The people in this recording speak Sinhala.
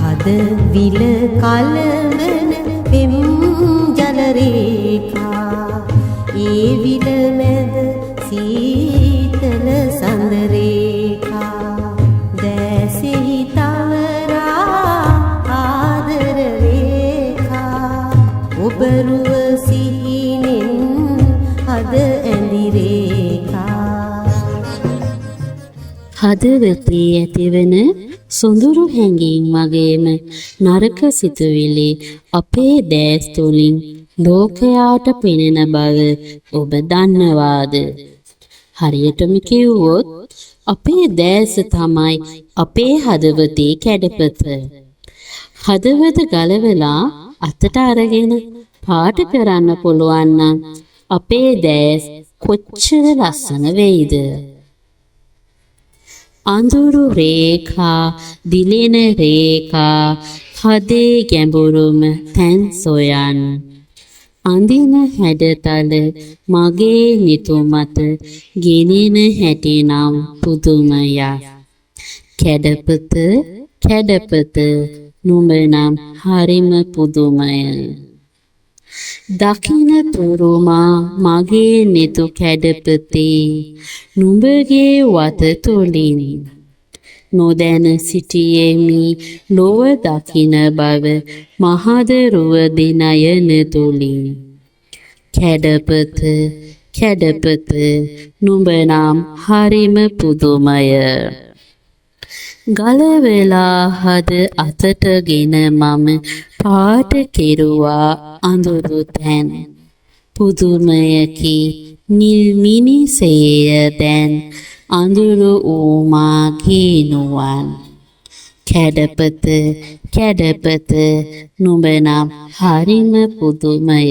හද විල කලවන පෙම් ජල රේඛා ඒ විල මැද සීතල සඳ රේඛා දැසෙහි තවරා ආදර රේඛා ඔබ රුව සිහිනෙන් හද ඇඳි රේඛා හදවතේ ඇතිවන සොඳුරු හැඟීම් වගේම නරක සිතුවිලි අපේ දැස් තුලින් ලෝකයාට පෙනෙන බව ඔබ දන්නවාද? හරියටම කිව්වොත් අපේ දැස තමයි අපේ හදවතේ කැඩපත. හදවත ගලවලා අතට අරගෙන පාට කරන්න පුළුවන් නම් අපේ දැස් කොච්චර ලස්සන වෙයිද? අඳුරු රේඛා දිලෙන රේඛා හදේ ගැඹුරුම තැන් සොයන් අඳින හැඩතල මගේ නිතුමත ගෙනෙන හැටිනම් පුදුමයක් කැඩපත කැඩපත නුඹ නම් හරිම පුදුමය දකින තුරුමා මගේ නිතු කැඩපතේ නුඹගේ වත තුලින් නොදැන සිටියෙමි ලොව දකින බව මහදරුව දිනයන තුලින් කැඩපත කැඩපත නුඹ නම් හරිම පුදුමය ගලවෙලා හද අතටගෙන මම පාට කෙරුවා අඳුරු තැන් පුදුමයකි නිල් මිනිසෙය දැන් අඳුරු ඕමාගේ නුවන් කැඩපත කැඩපත නුඹ නම් හරිම පුදුමය